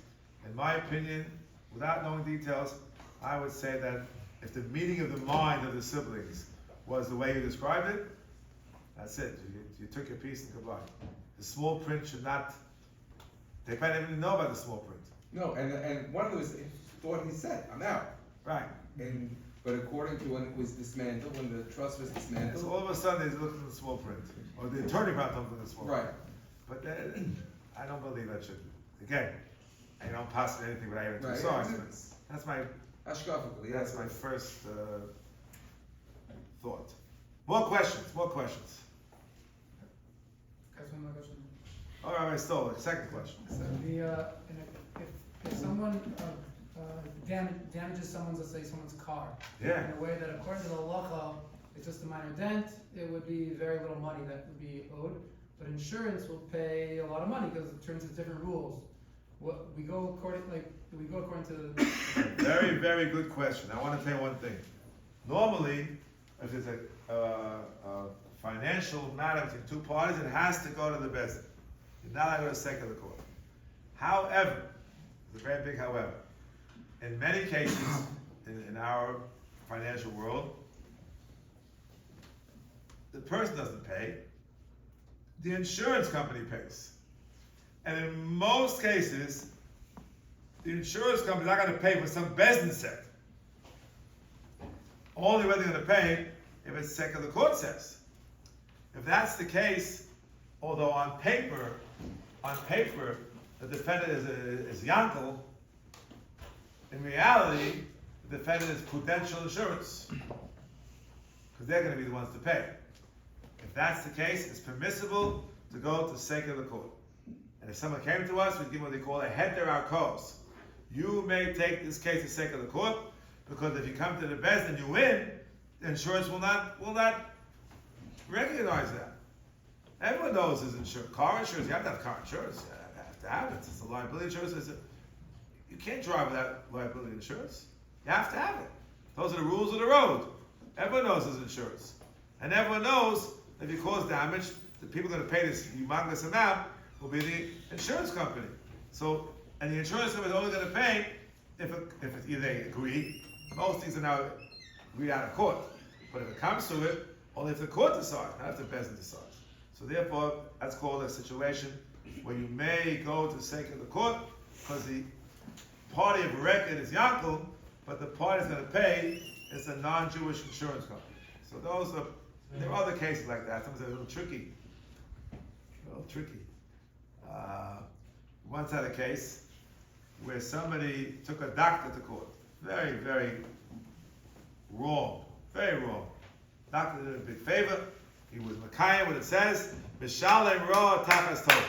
In my opinion, without knowing details, I would say that if the meeting of the mind of the siblings was the way you described it, that's it. You took your piece and goodbye. The small print should not. They might not even know about the small print. No, and one of them thought he said, "I'm out." Right. But according to when it was dismantled, when the trust was So dismantled, all of a sudden they look at the small print, or the attorney found something in the small print. right? But I don't believe that should. Again, I don't pass anything without hearing two Right. sides. That's my Ashkafakali, That's my first thought. More questions. That's one more question. All right, I stole it. Second question. So if someone damages let's say someone's car, Yeah. in a way that according to the halacha, it's just a minor dent, it would be very little money that would be owed, but insurance will pay a lot of money because it turns to different rules. Do we go according to Very, very good question. I want to tell you one thing. Normally, if it's a financial matter between two parties, it has to go to the Beis. You're not allowed to go to secular court. However, there's a very big however. In many cases, in our financial world, the person doesn't pay, the insurance company pays. And in most cases, the insurance company is not going to pay for some business said. Only when they're going to pay if it's secular court says. If that's the case, although on paper, the defendant is Yankel, in reality, the defendant is Prudential Insurance. Because they're going to be the ones to pay. If that's the case, it's permissible to go to secular court. And if someone came to us, we'd give what they call a heter arkos. You may take this case to secular court, because if you come to the Beis and you win, the insurance will not recognize that. Everyone knows there's insurance. Car insurance, you have to have car insurance. You have to have it. It's a liability insurance. You can't drive without liability insurance. You have to have it. Those are the rules of the road. Everyone knows there's insurance. And everyone knows that if you cause damage, the people going to pay this humongous amount will be the insurance company. So, and the insurance company is only going to pay if either they agree. Most things are now agreed out of court. But if it comes to it, only if the court decides, not if the peasant decides. So therefore, that's called a situation where you may go to secular court because the party of record is Yankel, but the party is going to pay is a non-Jewish insurance company. So there are other cases like that. Sometimes they're a little tricky. Once had a case where somebody took a doctor to court. Very, very wrong. Very wrong. Doctor did a big favor. He was Mekayim, what it says, Mishalem Ra Tachas Tov.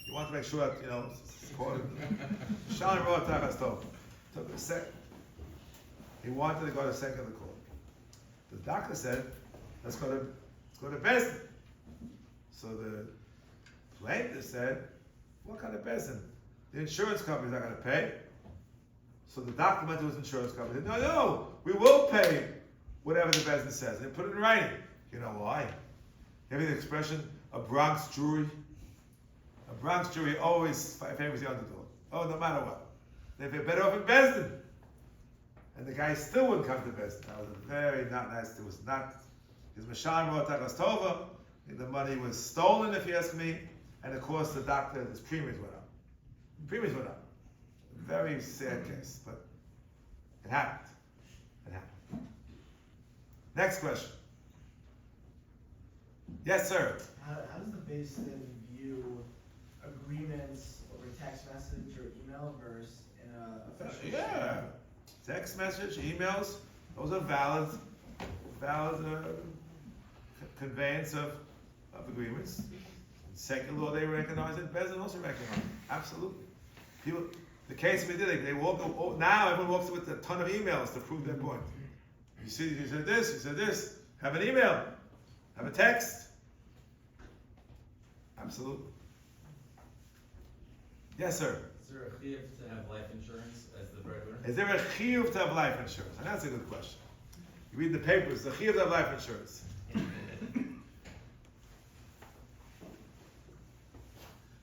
You want to make sure that, Mishalem Ra Tachas Tov. Took a second. He wanted to go to secular court. The doctor said, let's go to Beis. So the plaintiff said, what kind of Beis? The insurance company's not going to pay. So the doctor went to his insurance company and said, no, we will pay whatever the Beis says. They put it in writing. You know why? You have the expression, a Bronx jury? A Bronx jury always favors the underdog. Oh, no matter what. They'd be better off in Beis. And the guy still wouldn't come to Beis. That was very not nice. It was not, his Mashan wrote Tachas Tova. The money was stolen, if you ask me. And of course, the doctor, his premiums went up. Premiums went up. Very sad case, but it happened. It happened. Next question. Yes, sir. How does the Beis then view agreements over text message or email versus in a official Yeah. Text message, emails, those are valid conveyance of agreements. In secular law, they recognize it. Beis also recognize it. Absolutely. People, the case we did, they walk. Now everyone walks with a ton of emails to prove their point. You see, you said this. Have an email. Have a text. Absolutely. Yes, sir. Is there a chiyuv to have life insurance as the breadwinner? Is there a chiyuv to have life insurance? And that's a good question. You read the papers, the chiyuv to have life insurance.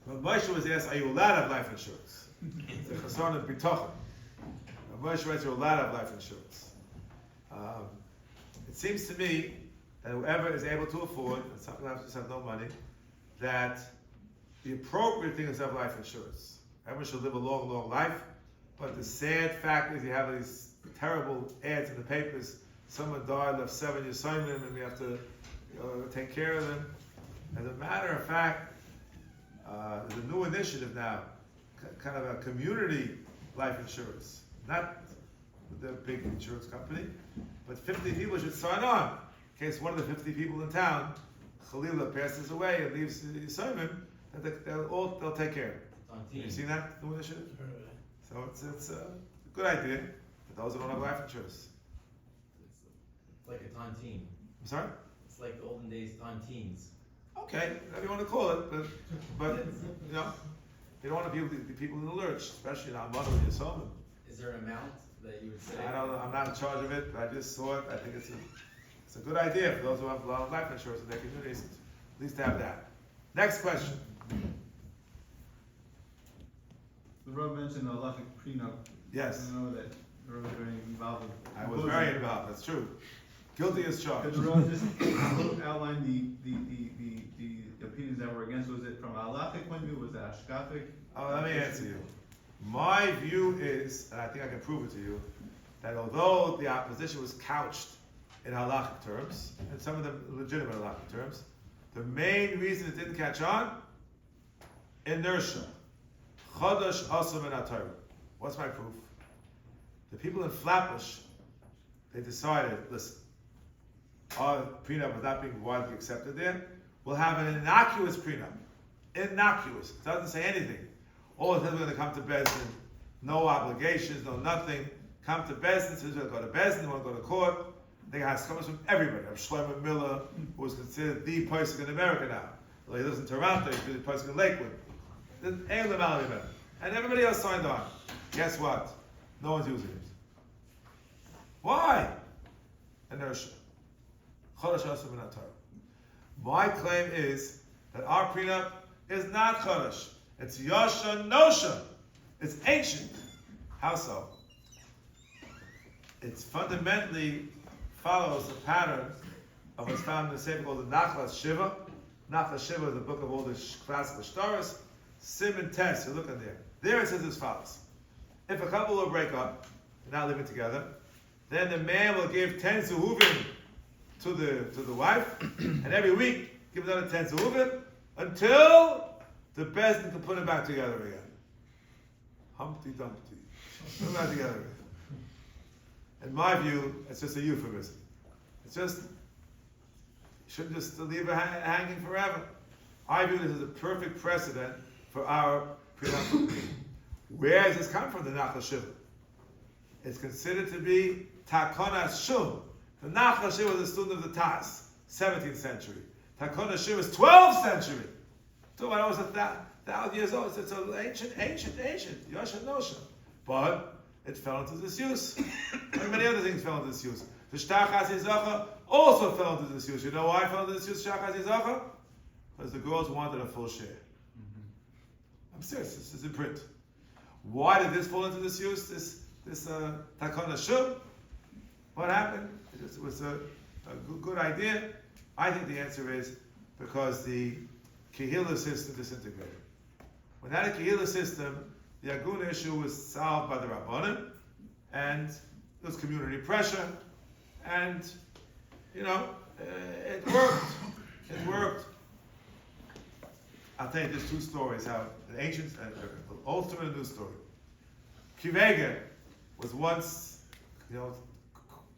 When Moshe was asked, are you allowed to have life insurance? It's a chasron of bitochen. When Moshe writes, you're allowed to have life insurance. It seems to me that whoever is able to afford, and some people just have no money, that the appropriate thing is to have life insurance. Everyone should live a long, long life, but the sad fact is you have these terrible ads in the papers. Someone died, left 7 years signing them, and we have to take care of them. As a matter of fact, there's a new initiative now, kind of a community life insurance. Not the big insurance company, but 50 people should sign on. In case one of the 50 people in town, Khalila, passes away and leaves the assignment, they'll take care of it. You seen that new initiative? So it's a good idea for those who don't have life insurance. It's like a tontine. I'm sorry? It's like the olden days tontines. Okay, whatever you want to call it, but you don't want to be people in the lurch, especially now mother with your son. Is there an amount that you would say? I don't know. I'm not in charge of it. But I just saw it. I think it's a good idea for those who have a lot of life insurance in their communities, at least to have that. Next question. The Rav mentioned the halachic prenup. Yes. I know that the Rav was very involved in. I was very involved. That's true. Guilty as charged. Could the Rav just outline the opinions that were against? Was it from a halachic point of view? Was it ashkafic? Oh, let me answer you. My view is, and I think I can prove it to you, that although the opposition was couched in halachic terms, and some of them legitimate halachic terms, the main reason it didn't catch on, inertia. Chodesh asum and Torah. What's my proof? The people in Flatbush, they decided, listen, our prenup was not being widely accepted there. We'll have an innocuous prenup. Innocuous. It doesn't say anything. All it says we're going to come to Bezdin. No obligations, no nothing. Come to Bezdin. Says we're going to go to Bezdin. We want to go to court. They got comments from everybody. Shlomo Miller, who was considered the person in America now. Well, he lives in Toronto. He's the person in Lakewood. And everybody else signed on. Guess what? No one's using it. Why? Inertia. My claim is that our prenup is not Chodesh. It's Yasha Nosha. It's ancient. How so? It fundamentally follows the pattern of what's found in the Sefer called the Nachlas Shiva. Nachlas Shiva is the book of all the classical shtaros. Simon Tes, you look in there. There it says as follows. If a couple will break up, they're not living together, then the man will give 10 zuhuvim to the wife, and every week give another 10 zuhuvim until the Bezdin can put them back together again. Humpty Dumpty. Put them back together again. In my view, it's just a euphemism. It's just, you shouldn't just leave it hanging forever. I view this as a perfect precedent for our prenup. Where does this come from, the Nachal Shiva? It's considered to be Takonas Shum. The Nachal Shiva was a student of the Tas, 17th century. Takonas Shiva is 12th century. So I was 1,000 years old. It's an ancient, Yasha Nosha. But it fell into disuse. And many other things fell into disuse. The Shtachas Yizacha also fell into disuse. You know why it fell into disuse, Shtachas Yizacha? Because the girls wanted a full share. I'm serious, this is in print. Why did this fall into disuse, this Takana Shub? What happened? It was a good idea. I think the answer is because the Kehillah system disintegrated. When had a Kehillah system, the Aguna issue was solved by the Rabbanim, and there was community pressure, and, it worked. It worked. I'll tell you there's two stories, how the ancient, the old story and the new story. Kivega was once,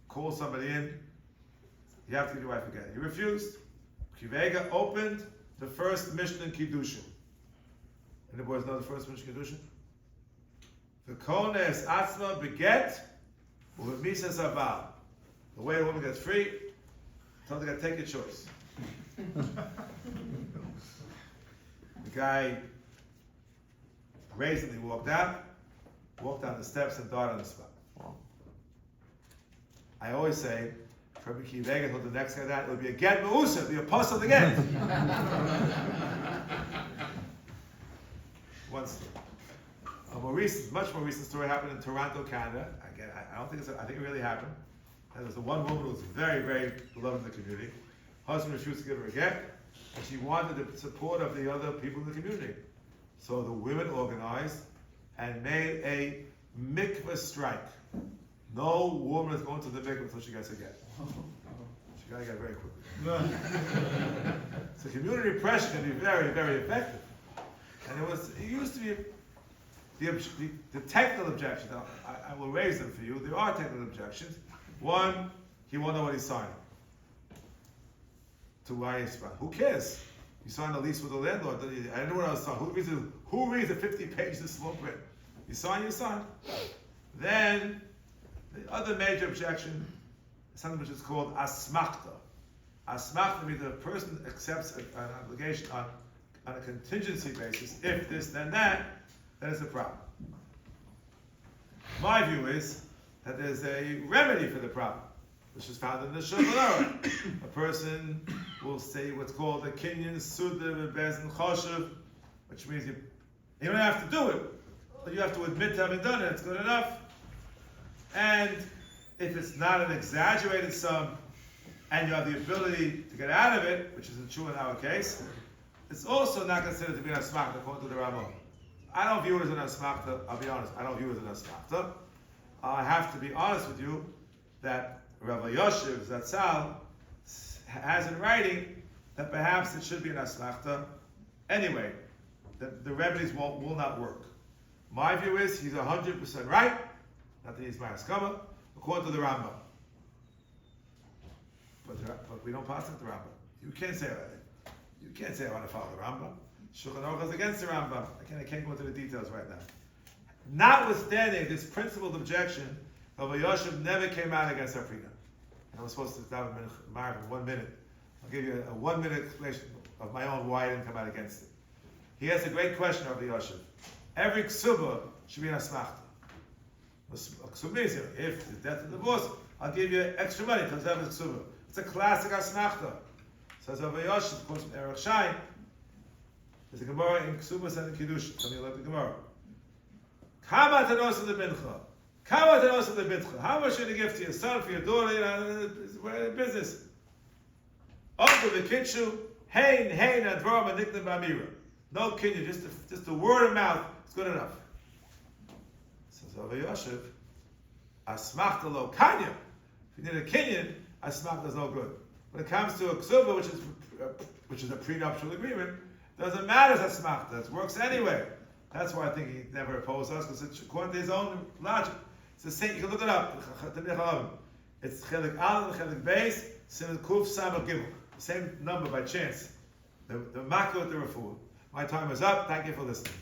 called somebody in, you have to give your wife again. He refused. Kivega opened the first Mishnah in Kiddushin. And the boys know the first Mishnah in Kiddushin? The Kones Atzma beget Uvemisa Zabal. The way a woman gets free, tell the guy, take your choice. The guy brazenly walked down the steps and died on the spot. I always say, from Kivega till the next guy down, it would be a get ma'usa, the apostle again. Once, much more recent story happened in Toronto, Canada. Again, I think it really happened. And there was the one woman who was very, very beloved in the community. Husband refused to give her a get, and she wanted the support of the other people in the community. So the women organized and made a mikveh strike. No woman is going to the mikveh until she gets a get. She got to get very quickly. So community pressure can be very, very effective. And it used to be the technical objections. I will raise them for you. There are technical objections. One, he won't know what he's signing. To why he's signed. Who cares? You signed a lease with the landlord. I don't know what I was signing. Who reads the 50 pages of small print? You sign. Then, the other major objection is something which is called asmachta. Asmachta means that a person accepts an obligation on a contingency basis. If this, then that, then it's a problem. My view is that there's a remedy for the problem, which is found in the Shulchan Aruch. A person will say what's called a kinyan suda bezin choshev, which means you don't have to do it, but you have to admit to having done it. It's good enough. And if it's not an exaggerated sum, and you have the ability to get out of it, which isn't true in our case, it's also not considered to be an asmach according to the Ramon. I don't view it as an asmachta. I'll be honest. I don't view it as an asmachta. I have to be honest with you that Rav Yoshev Zatzal has in writing that perhaps it should be an asmachta. Anyway, the remedies will not work. My view is he's 100% right. Not that he's my haskama, according to the Rambam. But we don't pass it to the Rambam. You can't say that. You can't say I want to follow the Rambam. Shulchan Aruch is against the Rambam. I can't go into the details right now. Notwithstanding this principled objection, Rav Yoshev never came out against Afrina. And I was supposed to stop him in 1 minute. I'll give you a 1 minute explanation of my own why I didn't come out against it. He has a great question, Rav Yoshev. Every ksuba should be an asmachta. Ksuba is if the death of the divorce, I'll give you extra money because that was ksuba. It's a classic asmachta. Says Rav Yoshev, quotes from Erech Shai. There's a Gemara in Ksubas and in Kiddush. Tell me about the Gemara. Kama tanos of the mincha. Kama tanos of the mincha. How much should you give to your son, for your daughter? You know, it's business. Uncle the kitchu. Hein advarim anikna b'amira. No kinyan, just the word of mouth is good enough. Says Rav Yoshev, asmachta lo kanya. If you need a kinyan, asmachta is no good. When it comes to a ksuba, which is a prenuptial agreement, doesn't matter as asmachta. It works anyway. That's why I think he never opposed us, because it's according to his own logic. It's the same. You can look it up. It's chelik al and chelik beis, sin kuf samach gimel. The same number by chance. The makah with the refuah. My time is up. Thank you for listening.